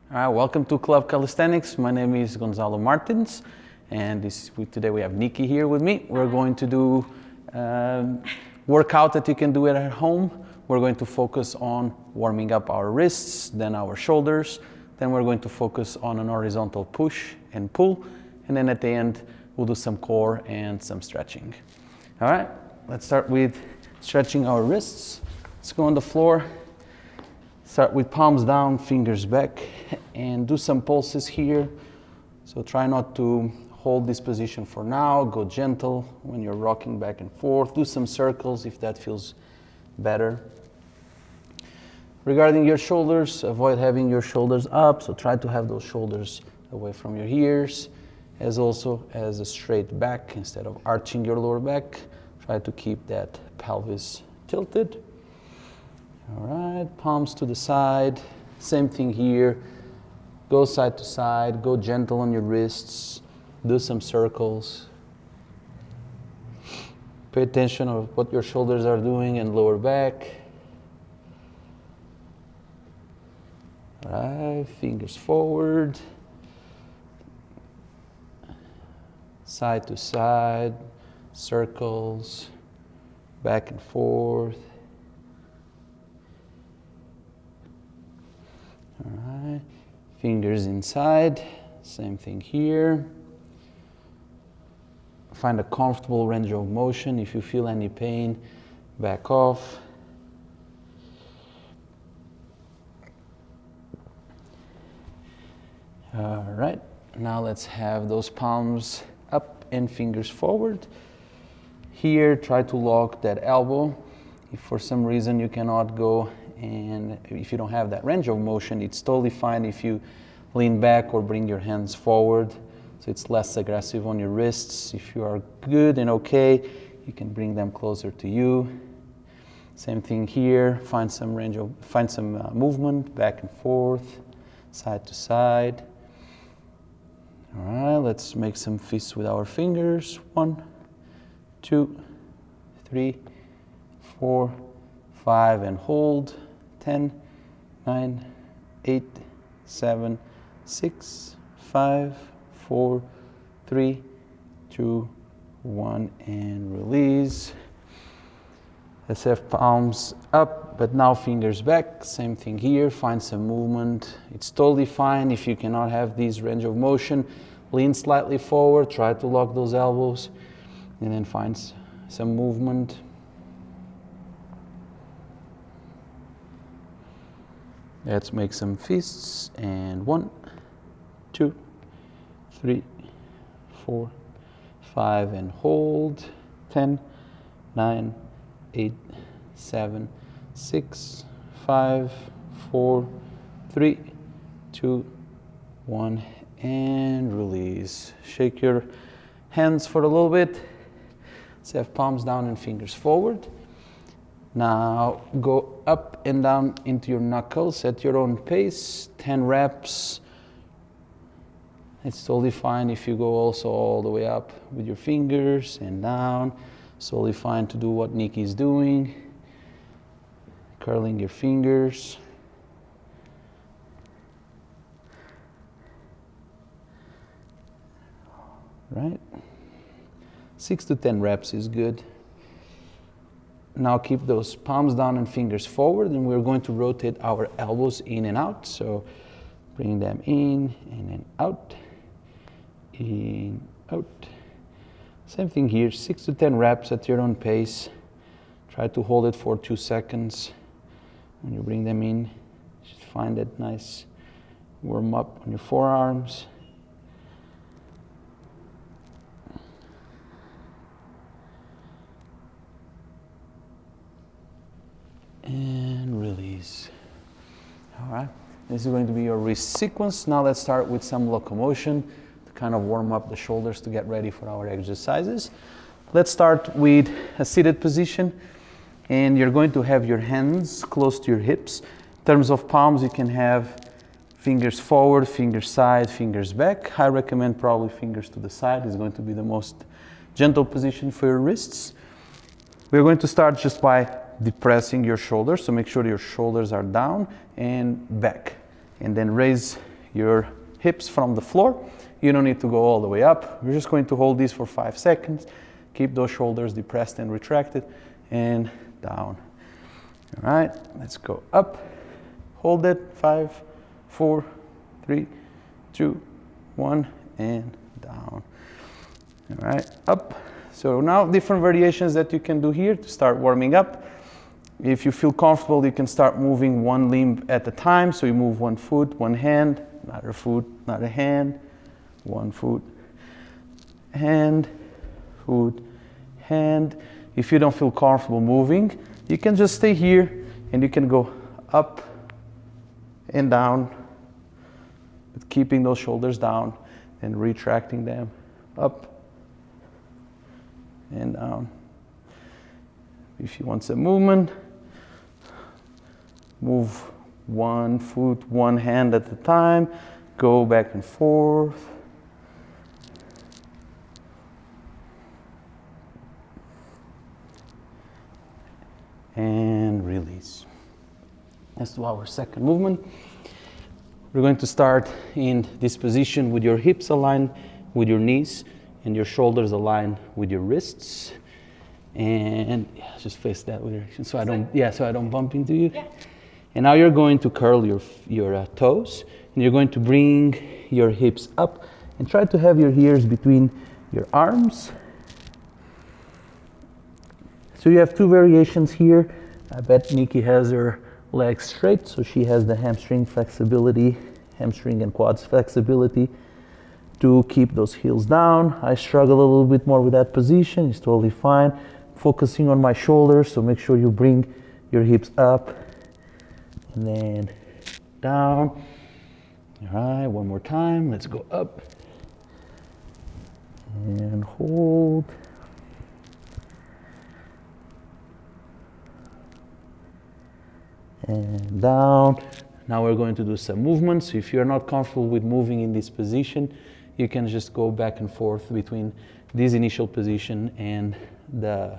All right, welcome to Club Calisthenics. My name is Gonzalo Martins, and today we have Nikki here with me. We're going to do workout that you can do at home. We're going to focus on warming up our wrists, then our shoulders. Then we're going to focus on an horizontal push and pull. And then at the end, we'll do some core and some stretching. All right, let's start with stretching our wrists. Let's go on the floor. Start with palms down, fingers back, and do some pulses here. So try not to hold this position for now. Go gentle when you're rocking back and forth. Do some circles if that feels better. Regarding your shoulders, avoid having your shoulders up. So try to have those shoulders away from your ears, as also as a straight back instead of arching your lower back. Try to keep that pelvis tilted. All right, palms to the side. Same thing here. Go side to side. Go gentle on your wrists. Do some circles. Pay attention to what your shoulders are doing and lower back. All right, fingers forward. Side to side. Circles. Back and forth. All right, fingers inside, same thing here. Find a comfortable range of motion. If you feel any pain, back off. All right, now let's have those palms up and fingers forward. Here, try to lock that elbow. If for some reason you cannot go and if you don't have that range of motion, it's totally fine if you lean back or bring your hands forward, so it's less aggressive on your wrists. If you are good and okay, you can bring them closer to you. Same thing here. Find some movement back and forth, side to side. All right, let's make some fists with our fingers. 1, 2, 3, 4, 5, and hold. 10, 9, 8, 7, 6, 5, 4, 3, 2, 1, and release. Let's have palms up, but now fingers back. Same thing here. Find some movement. It's totally fine if you cannot have this range of motion. Lean slightly forward. Try to lock those elbows, and then find some movement. Let's make some fists, and 1, 2, 3, 4, 5, and hold. 10, 9, 8, 7, 6, 5, 4, 3, 2, 1, and release. Shake your hands for a little bit. Let's have palms down and fingers forward. Now go up and down into your knuckles at your own pace, 10 reps. It's totally fine if you go also all the way up with your fingers and down. It's totally fine to do what Nikki is doing, curling your fingers. Right? 6 to 10 reps is good. Now keep those palms down and fingers forward, and we're going to rotate our elbows in and out. So bring them in and then out, in, out. Same thing here, 6 to 10 reps at your own pace. Try to hold it for 2 seconds. When you bring them in, just find that nice warm up on your forearms. And release. All right, this is going to be your wrist sequence. Now let's start with some locomotion to kind of warm up the shoulders to get ready for our exercises. Let's start with a seated position, and you're going to have your hands close to your hips. In terms of palms, you can have fingers forward, fingers side, fingers back. I recommend probably fingers to the side. It's going to be the most gentle position for your wrists. We're going to start just by depressing your shoulders, so make sure your shoulders are down and back, and then raise your hips from the floor. You don't need to go all the way up. We're just going to hold these for 5 seconds. Keep those shoulders depressed and retracted, and down. All right, let's go up. Hold it, 5, 4, 3, 2, 1, and down. All right, up. So now different variations that you can do here to start warming up. If you feel comfortable, you can start moving one limb at a time. So you move one foot, one hand, another foot, another hand, one foot, hand, foot, hand. If you don't feel comfortable moving, you can just stay here and you can go up and down, but keeping those shoulders down and retracting them up and down. If you want some movement, move one foot, one hand at a time, go back and forth. And release. Let's do our second movement. We're going to start in this position with your hips aligned with your knees and your shoulders aligned with your wrists. And just face that direction so I don't bump into you. Yeah. And now you're going to curl your toes, and you're going to bring your hips up and try to have your ears between your arms. So you have two variations here. I bet Nikki has her legs straight, so she has the hamstring flexibility, hamstring and quads flexibility to keep those heels down. I struggle a little bit more with that position. It's totally fine. Focusing on my shoulders, so make sure you bring your hips up and then down. All right, one more time. Let's go up and hold. And down. Now we're going to do some movements. So if you're not comfortable with moving in this position, you can just go back and forth between this initial position and the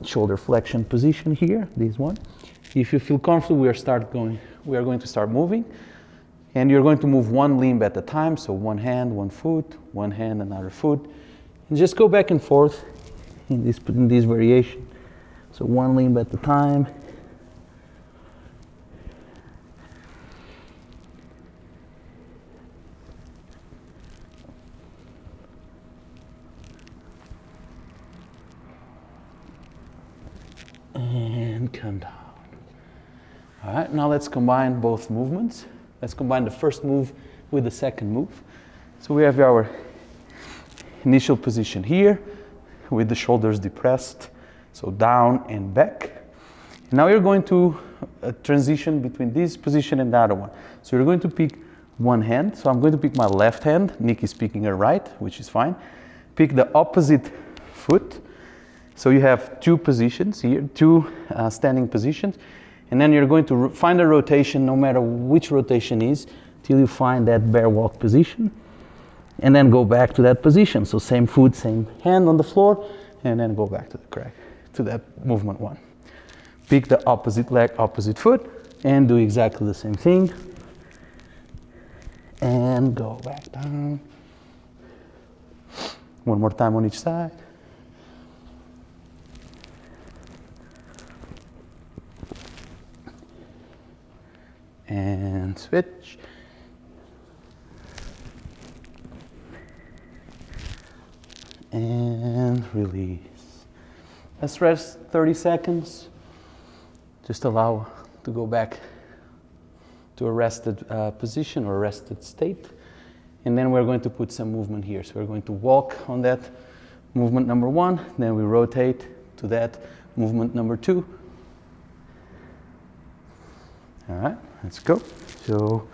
shoulder flexion position here, this one. If you feel comfortable, we are going to start moving, and you're going to move one limb at a time. So one hand, one foot, one hand, another foot, and just go back and forth in this variation. So one limb at a time. And come down. All right, now let's combine both movements. Let's combine the first move with the second move. So we have our initial position here with the shoulders depressed, so down and back. And now you're going to transition between this position and the other one. So you're going to pick one hand. So I'm going to pick my left hand. Nikki's picking her right, which is fine. Pick the opposite foot. So you have two positions here, two standing positions, and then you're going to find a rotation, no matter which rotation is, till you find that bear walk position, and then go back to that position. So same foot, same hand on the floor, and then go back to the crack, to that movement one. Pick the opposite leg, opposite foot, and do exactly the same thing, and go back down. One more time on each side. And switch. And release. Let's rest 30 seconds. Just allow to go back to a rested position or rested state. And then we're going to put some movement here. So we're going to walk on that movement number one, then we rotate to that movement number two. All right, let's go. So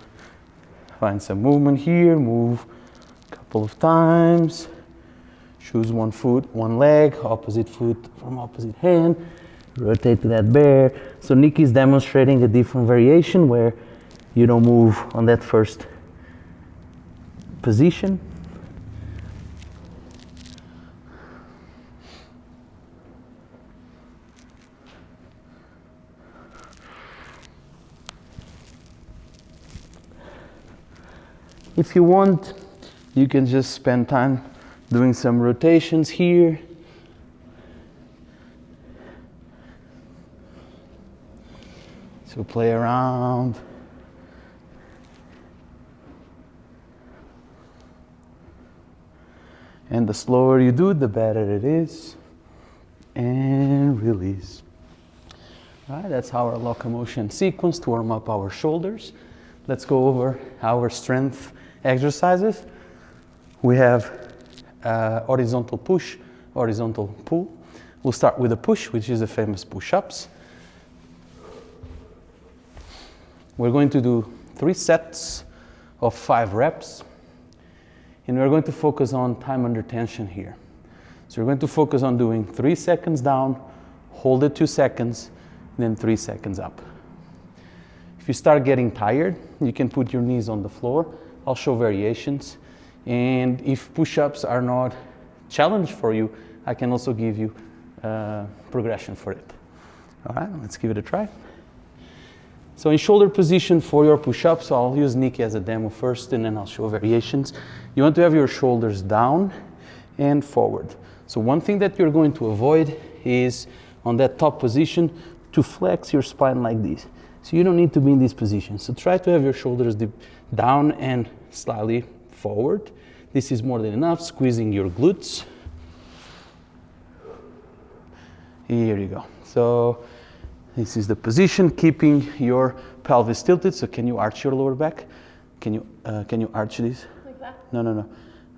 find some movement here, move a couple of times. Choose one foot, one leg, opposite foot from opposite hand. Rotate to that bear. So Nikki's demonstrating a different variation where you don't move on that first position. If you want, you can just spend time doing some rotations here. So play around. And the slower you do, the better it is. And release. All right, that's our locomotion sequence to warm up our shoulders. Let's go over our strength exercises. We have horizontal push, horizontal pull. We'll start with a push, which is the famous push-ups. We're going to do 3 sets of 5 reps. And we're going to focus on time under tension here. So we're going to focus on doing 3 seconds down, hold it 2 seconds, then 3 seconds up. If you start getting tired, you can put your knees on the floor. I'll show variations. And if push-ups are not challenge for you, I can also give you progression for it. All right, let's give it a try. So in shoulder position for your push-ups, so I'll use Nikki as a demo first, and then I'll show variations. You want to have your shoulders down and forward. So one thing that you're going to avoid is on that top position to flex your spine like this. So you don't need to be in this position. So try to have your shoulders down and slightly forward. This is more than enough, squeezing your glutes. Here you go. So this is the position, keeping your pelvis tilted. So can you arch your lower back? Can you arch this? Like that? No.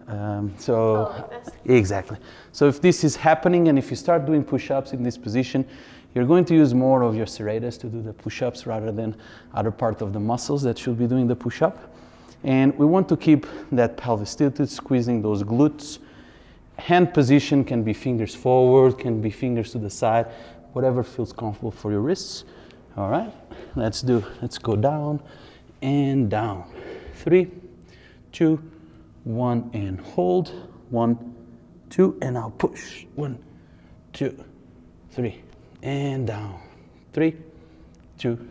Like this? Exactly. So if this is happening, and if you start doing push-ups in this position, you're going to use more of your serratus to do the push-ups rather than other part of the muscles that should be doing the push-up. And we want to keep that pelvis tilted, squeezing those glutes. Hand position can be fingers forward, can be fingers to the side, whatever feels comfortable for your wrists. All right, let's go down and down. 3, 2, 1, and hold. 1, 2, and now push. 1, 2, 3, and down. 3, 2,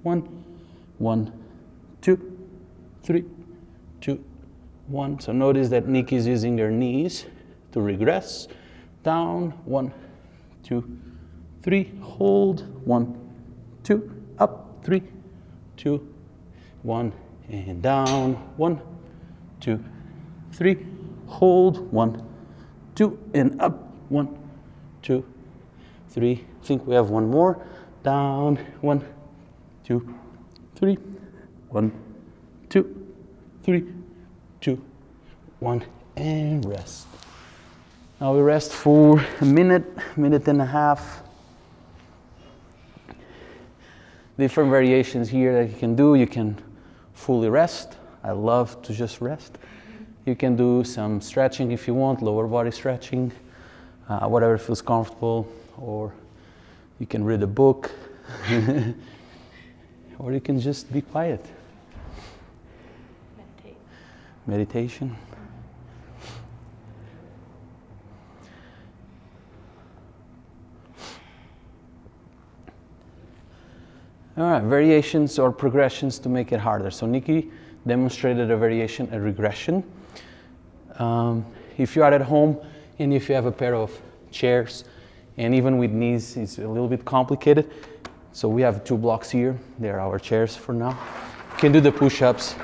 1, 1, 2, 3, 2, 1. So notice that Nikki is using her knees to regress. Down. 1, 2, 3, hold. 1, 2, up. 3, 2, 1, and down. 1, 2, 3, hold. 1, 2, and up. 1, 2, 3. I think we have one more. Down. 1, 2, 3. 1, 2, 3, 2, 1, and rest. Now we rest for a minute and a half. Different variations here that you can do. You can fully rest. I love to just rest. You can do some stretching if you want, lower body stretching, whatever feels comfortable, or you can read a book, or you can just be quiet. Meditation. All right, variations or progressions to make it harder. So Nikki demonstrated a variation, a regression. If you are at home and if you have a pair of chairs, and even with knees, it's a little bit complicated. So we have 2 blocks here. They're our chairs for now. You can do the push-ups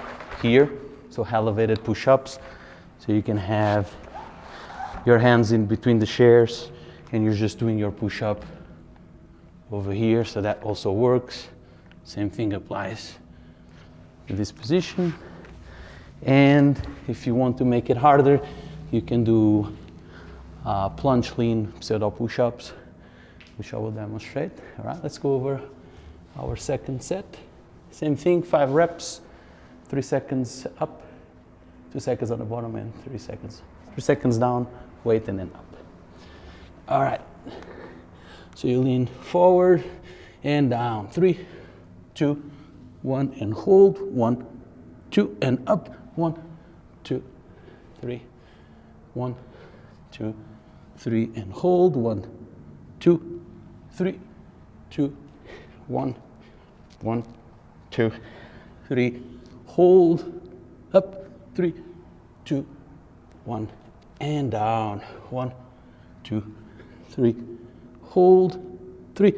here. So elevated push-ups. So you can have your hands in between the chairs and you're just doing your push-up over here. So that also works. Same thing applies to this position. And if you want to make it harder, you can do plunge lean pseudo push-ups, which I will demonstrate. All right, let's go over our second set. Same thing, 5 reps, 3 seconds up, 2 seconds on the bottom, and 3 seconds. 3 seconds down, wait, and then up. All right, so you lean forward and down. 3, 2, 1, and hold. 1, 2, and up. 1, 2, 3. 1, 2, 3, and hold. 1, 2, 3, 2, 1, 2, 3. Hold. Up. 3, 2, 1, and down. 1, 2, 3. Hold. 3,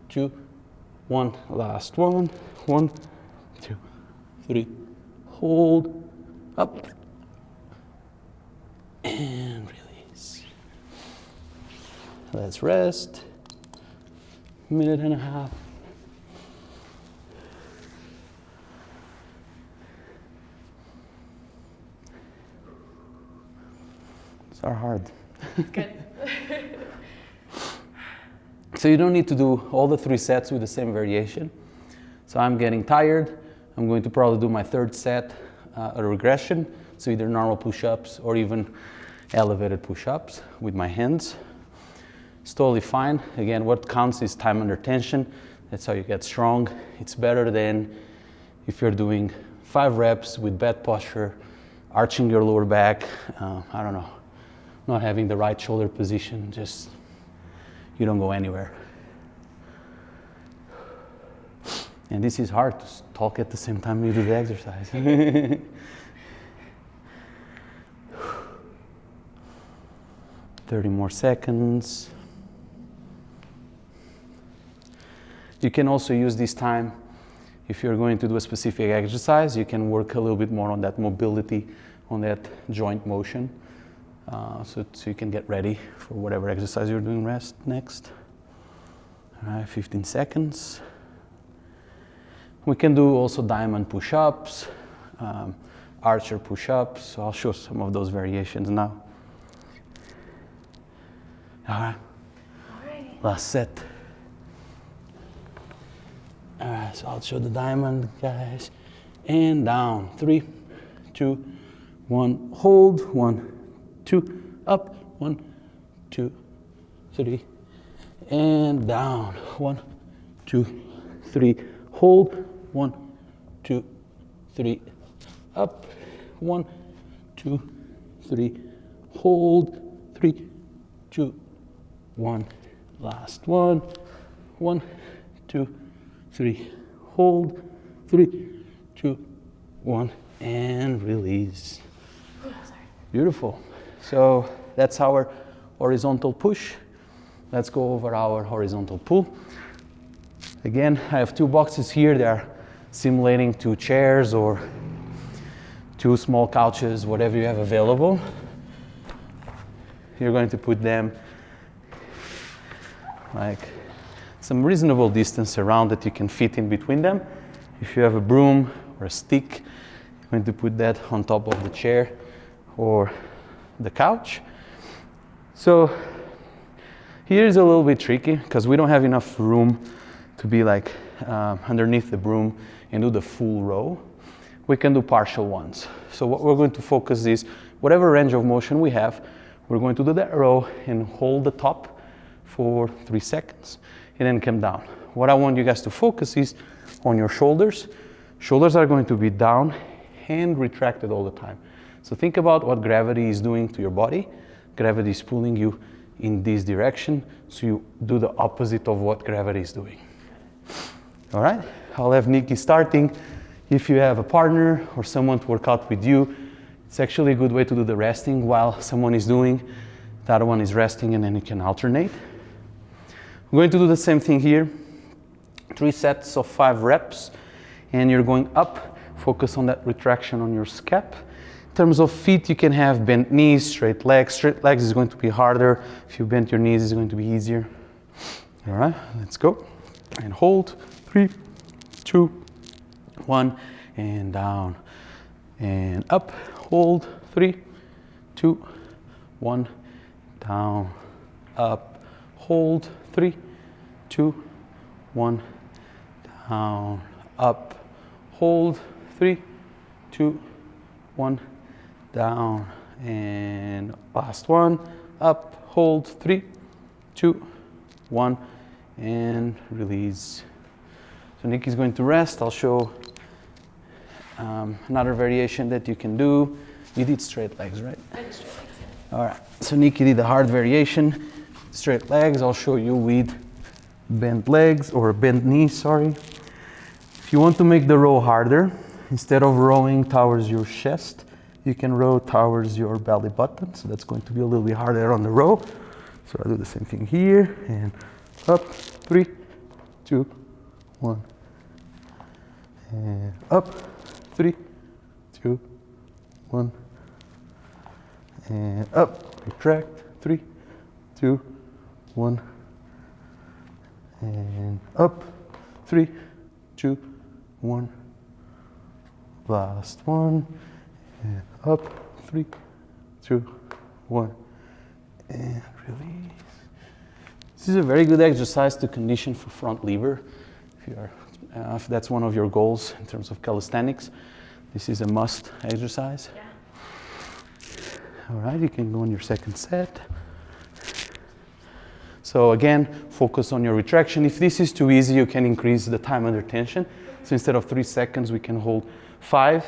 2, 1. Last one. 1, 2, 3. Hold. Up. And release. Let's rest. Minute and a half. These are hard. It's good. So you don't need to do all the 3 sets with the same variation. So I'm getting tired. I'm going to probably do my 3rd set, a regression. So either normal push-ups or even elevated push-ups with my hands. It's totally fine. Again, what counts is time under tension. That's how you get strong. It's better than if you're doing 5 reps with bad posture, arching your lower back, I don't know, not having the right shoulder position, just you don't go anywhere. And this is hard to talk at the same time you do the exercise. 30 more seconds. You can also use this time if you're going to do a specific exercise. You can work a little bit more on that mobility, on that joint motion, so you can get ready for whatever exercise you're doing next. All right, 15 seconds. We can do also diamond push-ups, archer push-ups. So I'll show some of those variations now. All right. Alrighty. Last set. All right, so I'll show the diamond, guys. And down. 3, 2, 1. Hold. 1, 2. Up. 1, 2, 3. And down. 1, 2, 3. Hold. 1, 2, 3. Up. 1, 2, 3. Hold. 3, 2, 1. Last one. 1, 2, 3. Hold. 3, 2, 1. And release. Oh, sorry. Beautiful. So that's our horizontal push. Let's go over our horizontal pull. Again, I have 2 boxes here. They are simulating 2 chairs or 2 small couches, whatever you have available. You're going to put them like some reasonable distance around that you can fit in between them. If you have a broom or a stick, you're going to put that on top of the chair or the couch. So here is a little bit tricky because we don't have enough room to be like underneath the broom and do the full row. We can do partial ones. So what we're going to focus is whatever range of motion we have, we're going to do that row and hold the top for 3 seconds and then come down. What I want you guys to focus is on your shoulders. Shoulders are going to be down and retracted all the time. So think about what gravity is doing to your body. Gravity is pulling you in this direction, so you do the opposite of what gravity is doing. All right, I'll have Nikki starting. If you have a partner or someone to work out with you, it's actually a good way to do the resting while someone is doing, the other one is resting, and then you can alternate. We're going to do the same thing here. 3 sets of 5 reps, and you're going up. Focus on that retraction on your scap. In terms of feet, you can have bent knees, straight legs. Straight legs is going to be harder. If you bend your knees, it's going to be easier. All right, let's go. And hold. 3, 2, 1, and down. And up. Hold. 3, 2, 1, down. Up. Hold. 3, 2, 1, down. Up. Hold. 3, 2, 1, down. And last one. Up. Hold. 3, 2, 1, and release. So Nikki's going to rest. I'll show another variation that you can do. You did straight legs, right? I did straight legs, yeah. All right. So Nikki did the hard variation. Straight legs. I'll show you with bent legs or bent knees, sorry. If you want to make the row harder, instead of rowing towards your chest, you can row towards your belly button. So that's going to be a little bit harder on the row. So I'll do the same thing here and up, 3, 2, 1. And up, 3, 2, 1. And up, retract, 3, 2, 1. And up, 3, 2, 1. Last one. And up, 3, 2, 1. And release. This is a very good exercise to condition for front lever. If that's one of your goals in terms of calisthenics, this is a must exercise. Yeah. All right, you can go on your second set. So again, focus on your retraction. If this is too easy, you can increase the time under tension. So instead of 3 seconds, we can hold 5.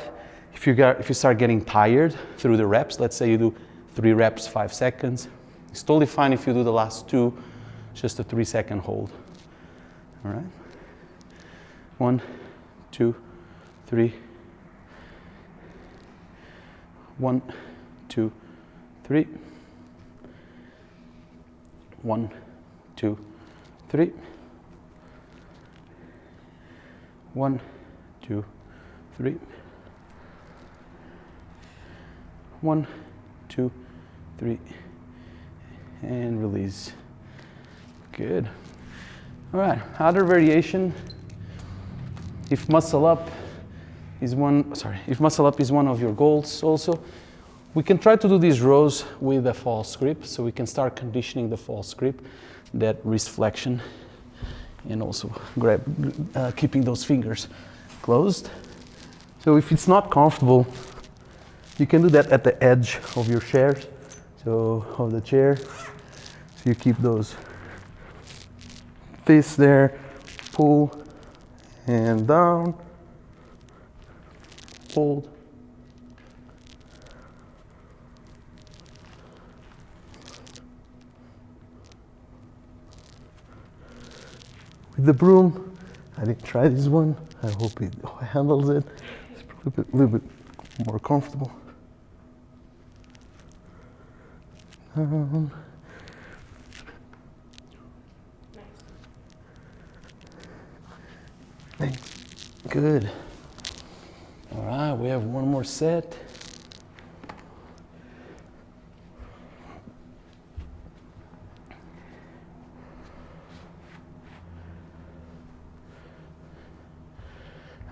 If you start getting tired through the reps, let's say you do 3 reps, 5 seconds, it's totally fine if you do the last 2, just a 3-second hold. All right. 1, 2, 3. 1, 2, 3. 1, 2, 3. 1, 2, 3. 1, 2, 3. And release. Good. All right, other variation. If muscle up is one of your goals also, we can try to do these rows with a false grip, so we can start conditioning the false grip, that wrist flexion, and also keeping those fingers closed. So if it's not comfortable, you can do that at the edge of your chairs, so of the chair. So you keep those fists there, pull and down, hold. With the broom, I didn't try this one. I hope it handles it. It's a little bit more comfortable. Nice. Good. All right, we have one more set.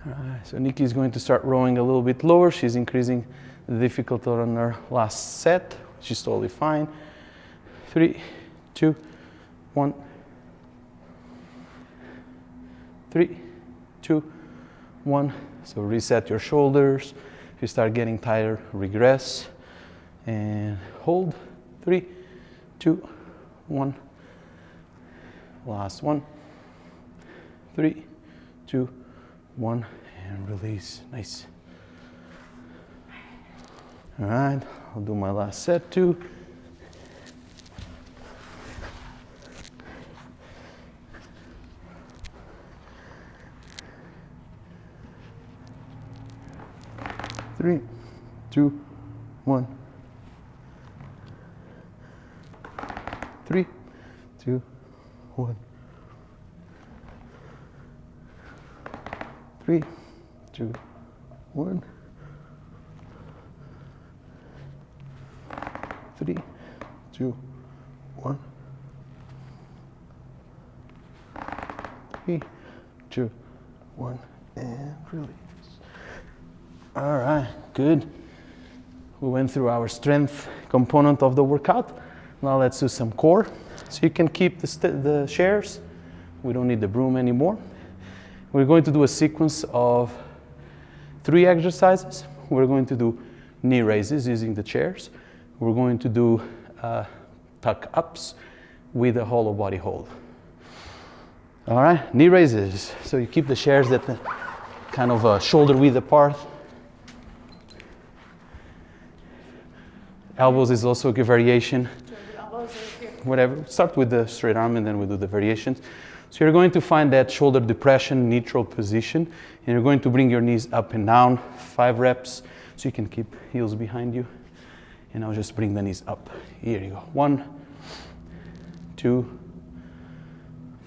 All right, so Nikki is going to start rowing a little bit lower. She's increasing the difficulty on her last set, which is totally fine. 3, 2, 1. 3, 2, 1. So reset your shoulders. If you start getting tired, regress and hold. 3, 2, 1. Last one. 3, 2, 1, and release. Nice. All right, I'll do my last set too. Three, 2, 1. 3, 2, 1. 3, 2, 1. 3, 2, 1. 3, 2, 1, and release. All right, good. We went through our strength component of the workout. Now let's do some core. So you can keep the chairs. We don't need the broom anymore. We're going to do a sequence of 3 exercises. We're going to do knee raises using the chairs. We're going to do tuck ups with a hollow body hold. All right, knee raises. So you keep the chairs at the kind of shoulder width apart. Elbows is also a good variation. Elbows are here. Whatever. Start with the straight arm and then we do the variations. So you're going to find that shoulder depression, neutral position, and you're going to bring your knees up and down, 5 reps, so you can keep heels behind you. And I'll just bring the knees up. Here you go. 1, 2,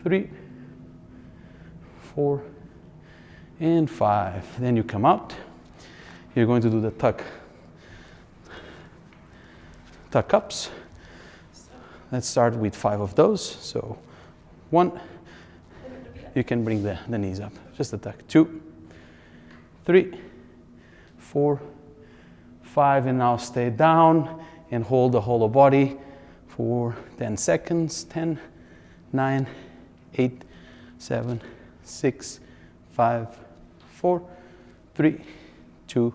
3, 4, and 5. Then you come out. You're going to do the tuck ups. Let's start with 5 of those. So 1, you can bring the knees up, just a tuck. 2, 3, 4, 5, and now stay down and hold the hollow body for 10 seconds. 10, 9, 8, 7, 6, 5, 4, 3, 2,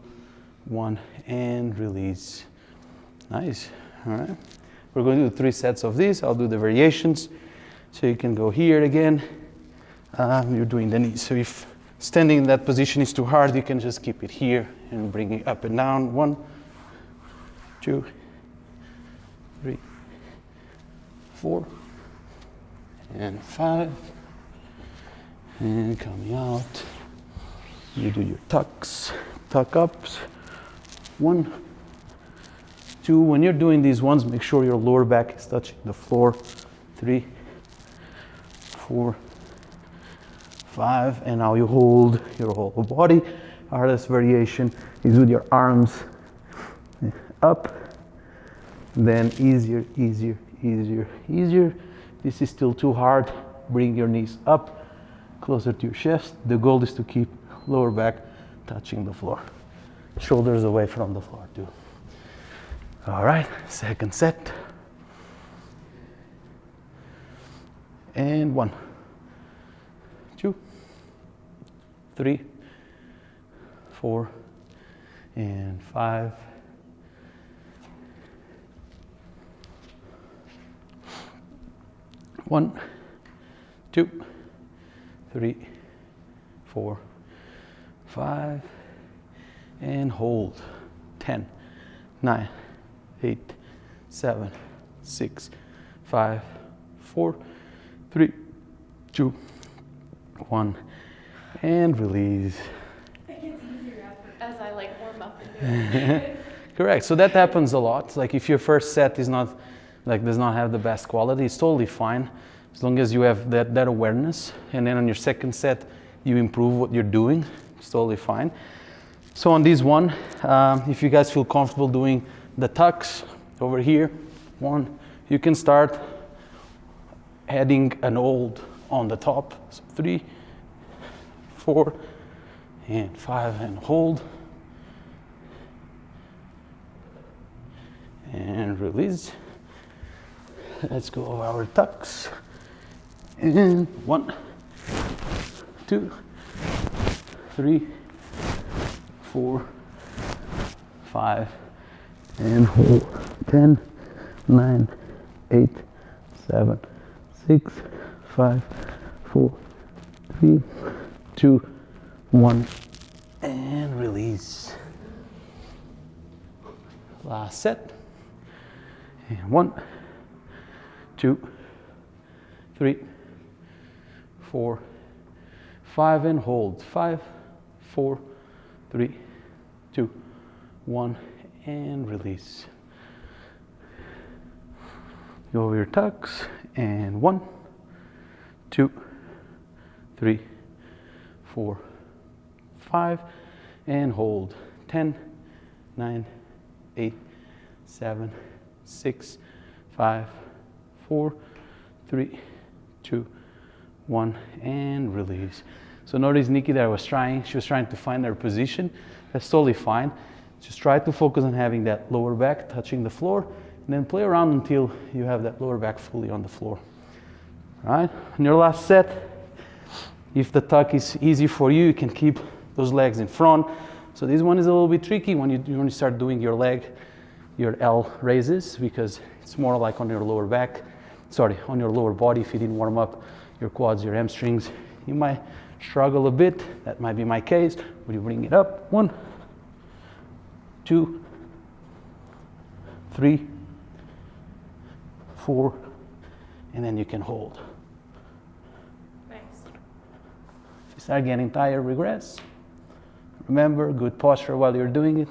1, and release. Nice. All right. We're going to do 3 sets of these. I'll do the variations. So you can go here again. You're doing the knees. So if standing in that position is too hard, you can just keep it here and bring it up and down. 1, 2, 3, 4, and 5. And coming out. You do your tucks, tuck ups. 1, 2. When you're doing these ones, make sure your lower back is touching the floor. 3, 4, 5. And now you hold your whole body. Hardest variation is with your arms up. Then easier, easier, easier, easier. This is still too hard. Bring your knees up, closer to your chest. The goal is to keep lower back touching the floor. Shoulders away from the floor too. All right, second set. And 1, 2, 3, 4, and 5. 1, 2, 3, 4, 5, and hold. 10, 9, 8, 7, 6, 5, 4, 3, 2, 1, and release. It gets easier as I like warm up and do it. Correct. So that happens a lot. Like if your first set is not, like does not have the best quality, it's totally fine as long as you have that awareness. And then on your second set, you improve what you're doing. It's totally fine. So on this one, if you guys feel comfortable doing the tucks over here, 1, you can start adding an hold on the top. So 3, 4, and 5, and hold. And release. Let's go over our tucks. And 1, 2, 3, 4, 5, and hold. 10, 9, 8, 7, 6, 5, 4, 3, 2, 1, and release. Last set. And 1, 2, 3, 4, 5, and hold. 5, 4, 3, 2, 1, and release. Go over your tucks. And 1, 2, 3, 4, 5, and hold. 10, 9, 8, 7, 6, 5, 4, 3, 2, 1, and release. So notice Nikki that she was trying to find her position. That's totally fine. Just try to focus on having that lower back touching the floor, and then play around until you have that lower back fully on the floor. All right, on your last set, if the tuck is easy for you, you can keep those legs in front. So this one is a little bit tricky when you start doing your L raises, because it's more like on your lower back, on your lower body. If you didn't warm up your quads, your hamstrings, you might struggle a bit. That might be my case. When you bring it up, 1, 2, 3, 4, and then you can hold. start getting tired, regress. Remember, good posture while you're doing it,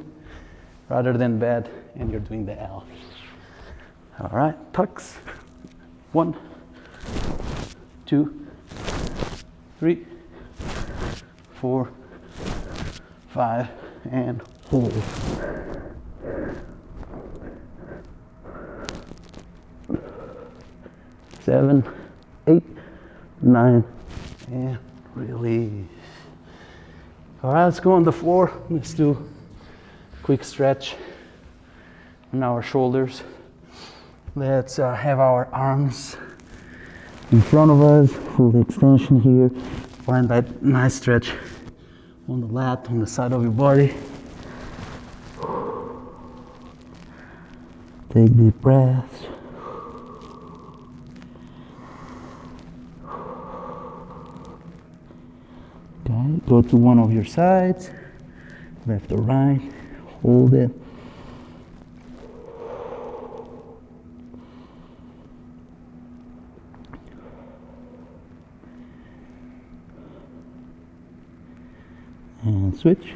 rather than bad and you're doing the L. All right, tucks. 1, 2, 3, 4, 5, and hold. 7, 8, 9, and release. All right, let's go on the floor. Let's do a quick stretch on our shoulders. Let's have our arms in front of us, full extension here. Find that nice stretch on the lat, on the side of your body. Take deep breaths. Okay, go to one of your sides, left or right, hold it. And switch.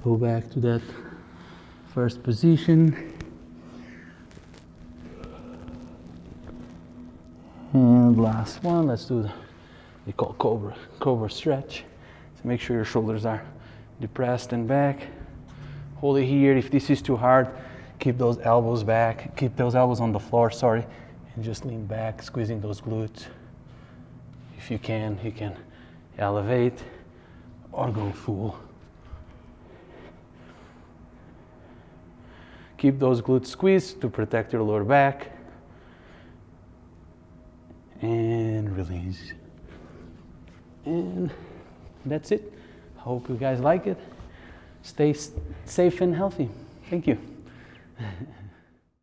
Go back to that first position. And last one, let's do the we call cobra stretch. So make sure your shoulders are depressed and back. Hold it here. If this is too hard, keep those elbows back. Keep those elbows on the floor, sorry. And just lean back, squeezing those glutes. If you can elevate or go full. Keep those glutes squeezed to protect your lower back. And release. And that's it. Hope you guys like it. Stay safe and healthy. Thank you.